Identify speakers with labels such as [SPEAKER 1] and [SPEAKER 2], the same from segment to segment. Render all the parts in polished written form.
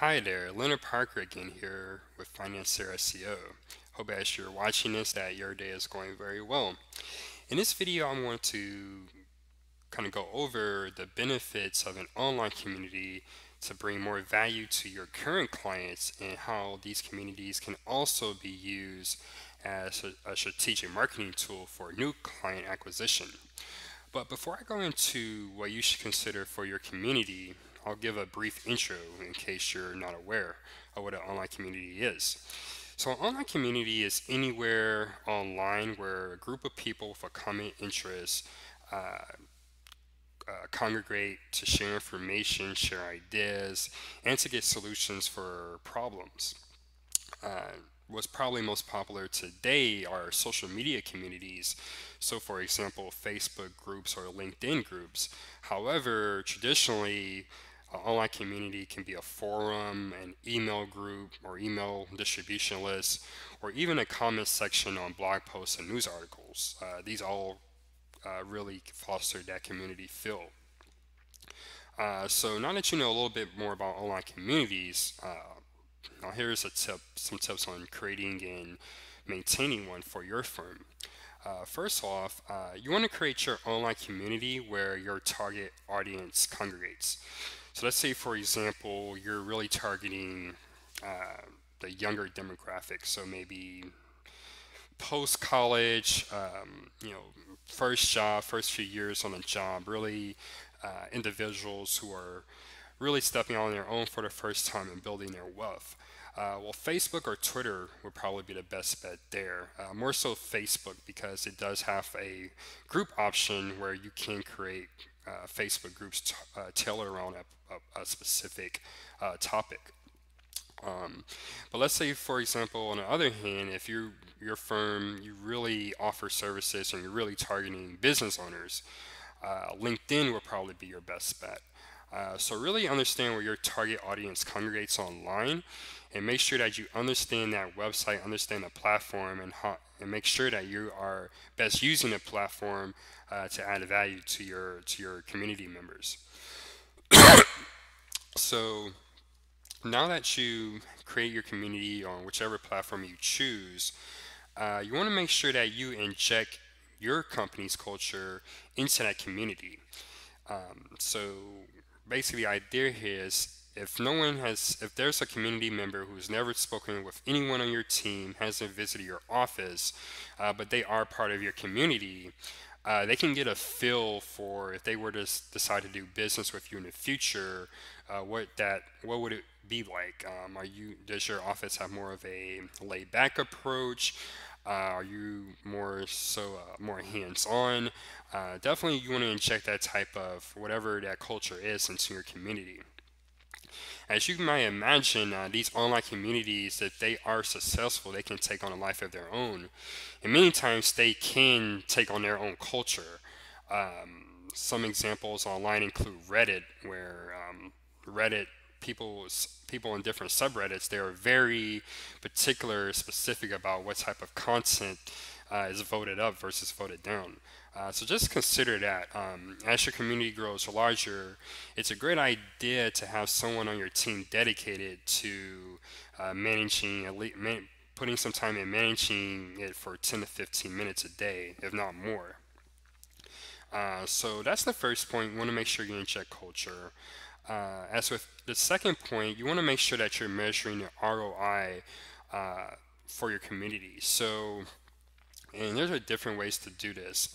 [SPEAKER 1] Hi there, Leonard Parker again here with Financier SEO. Hope as you're watching this that your day is going very well. In this video, I want to kind of go over the benefits of an online community to bring more value to your current clients and how these communities can also be used as a strategic marketing tool for new client acquisition. But before I go into what you should consider for your community, I'll give a brief intro in case you're not aware of what an online community is. So, an online community is anywhere online where a group of people with a common interest uh, congregate to share information, share ideas, and to get solutions for problems. Uh, what's probably most popular today are social media communities. So, for example, Facebook groups or LinkedIn groups. However, traditionally, an online community can be a forum, an email group, or email distribution list, or even a comment section on blog posts and news articles. These all really foster that community feel. So now that you know a little bit more about online communities, now here's some tips on creating and maintaining one for your firm. First off, you want to create your online community where your target audience congregates. So let's say, for example, you're really targeting the younger demographic. So maybe post college, first job, first few years on a job, really individuals who are really stepping on their own for the first time and building their wealth. Well, Facebook or Twitter would probably be the best bet there. More so Facebook because it does have a group option where you can create Facebook groups tailored around a specific topic. But let's say, for example, on the other hand, if your firm you really offer services and you're really targeting business owners, LinkedIn will probably be your best bet. So really understand where your target audience congregates online, and make sure that you understand that website, understand the platform, and make sure that you are best using the platform to add value to your community members. So now that you create your community on whichever platform you choose, you want to make sure that you inject your company's culture into that community. So basically, the idea here is if there's a community member who's never spoken with anyone on your team, hasn't visited your office, but they are part of your community, they can get a feel for if they were to decide to do business with you in the future, what would it be like? Does your office have more of a laid back approach? Are you more hands on? Definitely, you want to inject that type of whatever that culture is into your community. As you might imagine, these online communities, if they are successful, they can take on a life of their own. And many times they can take on their own culture. Some examples online include Reddit, where Reddit people in different subreddits they are very particular, specific about what type of content is voted up versus voted down. So just consider that as your community grows larger, it's a great idea to have someone on your team dedicated to managing, putting some time in managing it for 10 to 15 minutes a day, if not more. So that's the first point. You want to make sure you inject culture. As with the second point, you want to make sure that you're measuring your ROI for your community. So, and there's different ways to do this.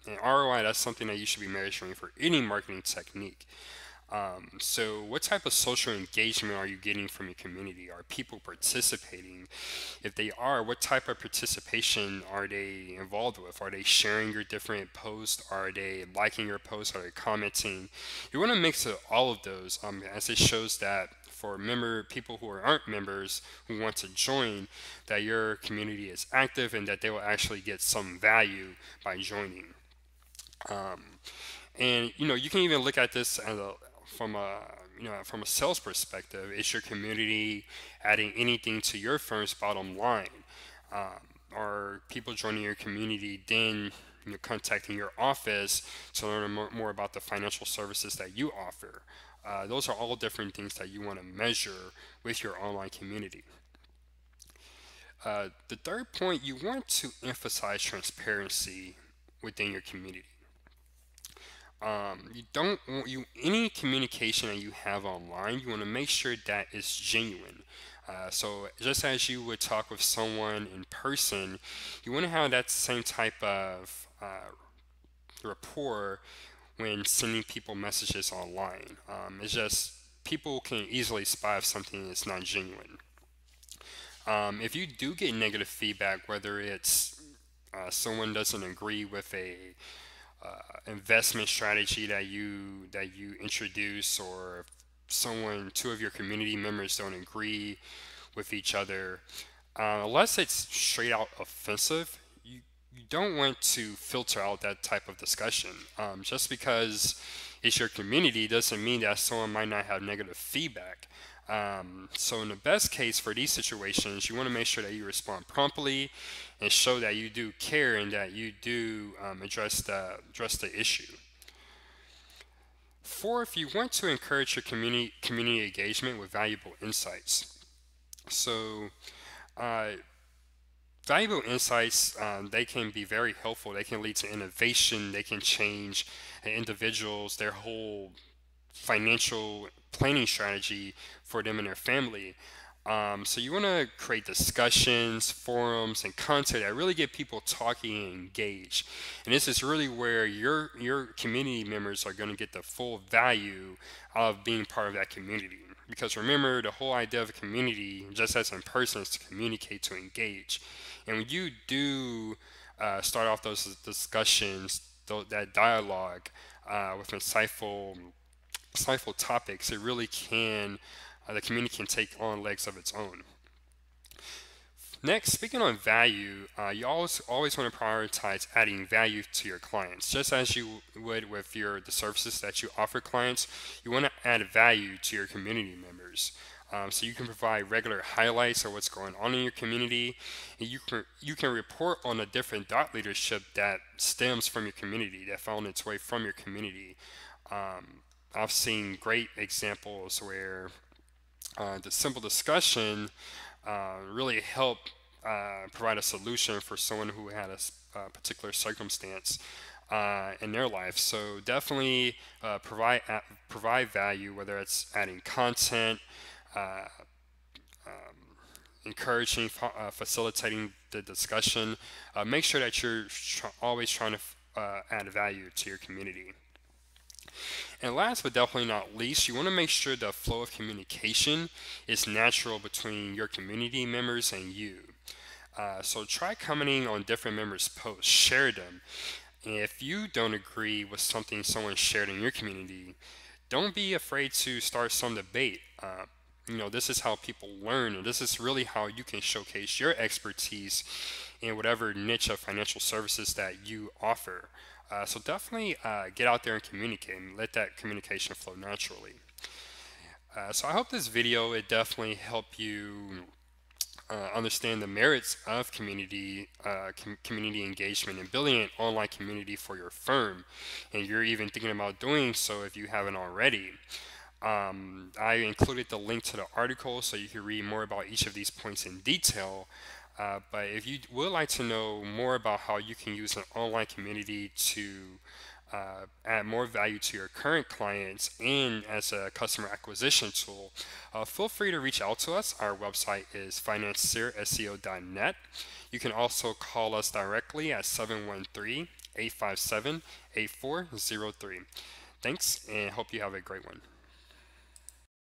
[SPEAKER 1] And ROI, that's something that you should be measuring for any marketing technique. So, what type of social engagement are you getting from your community? Are people participating? If they are, what type of participation are they involved with? Are they sharing your different posts? Are they liking your posts? Are they commenting? You want to mix all of those, as it shows that for people who aren't members who want to join, that your community is active and that they will actually get some value by joining. Um, and you can even look at this from a from a sales perspective. Is your community adding anything to your firm's bottom line? Are people joining your community then contacting your office to learn more about the financial services that you offer? Those are all different things that you want to measure with your online community. The third point, you want to emphasize transparency within your community. You don't want you any communication that you have online, you want to make sure that it's genuine. So just as you would talk with someone in person, you want to have that same type of rapport when sending people messages online. It's just people can easily spy if something is not genuine. If you do get negative feedback, whether it's someone doesn't agree with a investment strategy that you introduce, or someone, two of your community members don't agree with each other, unless it's straight out offensive, you don't want to filter out that type of discussion. Just because it's your community doesn't mean that someone might not have negative feedback. So in the best case for these situations, you want to make sure that you respond promptly and show that you do care and that you do address the issue. Fourth, you want to encourage your community engagement with valuable insights. So uh, valuable insights, they can be very helpful. They can lead to innovation. They can change individuals, their whole financial planning strategy for them and their family. So you want to create discussions, forums, and content that really get people talking and engaged. And this is really where your community members are going to get the full value of being part of that community. Because remember, the whole idea of a community, just as in person, is to communicate, to engage. And when you do start off those discussions, that dialogue with insightful topics, it really can, the community can take on legs of its own. Next, speaking on value, you always want to prioritize adding value to your clients. Just as you would with the services that you offer clients, you want to add value to your community members. So you can provide regular highlights of what's going on in your community, and you can report on the different thought leadership that stems from your community, that found its way from your community. I've seen great examples where the simple discussion really help provide a solution for someone who had a particular circumstance in their life. So definitely provide value, whether it's adding content, uh, encouraging, facilitating the discussion. Make sure that you're always trying to add value to your community. And last but definitely not least, you want to make sure the flow of communication is natural between your community members and you. So try commenting on different members' posts, share them. And if you don't agree with something someone shared in your community, don't be afraid to start some debate. This is how people learn, and this is really how you can showcase your expertise in whatever niche of financial services that you offer. So definitely get out there and communicate and let that communication flow naturally. So I hope this video, it definitely helped you understand the merits of community engagement and building an online community for your firm. And you're even thinking about doing so if you haven't already. I included the link to the article so you can read more about each of these points in detail. But if you would like to know more about how you can use an online community to add more value to your current clients and as a customer acquisition tool, feel free to reach out to us. Our website is financierseo.net. You can also call us directly at 713-857-8403. Thanks, and hope you have a great one.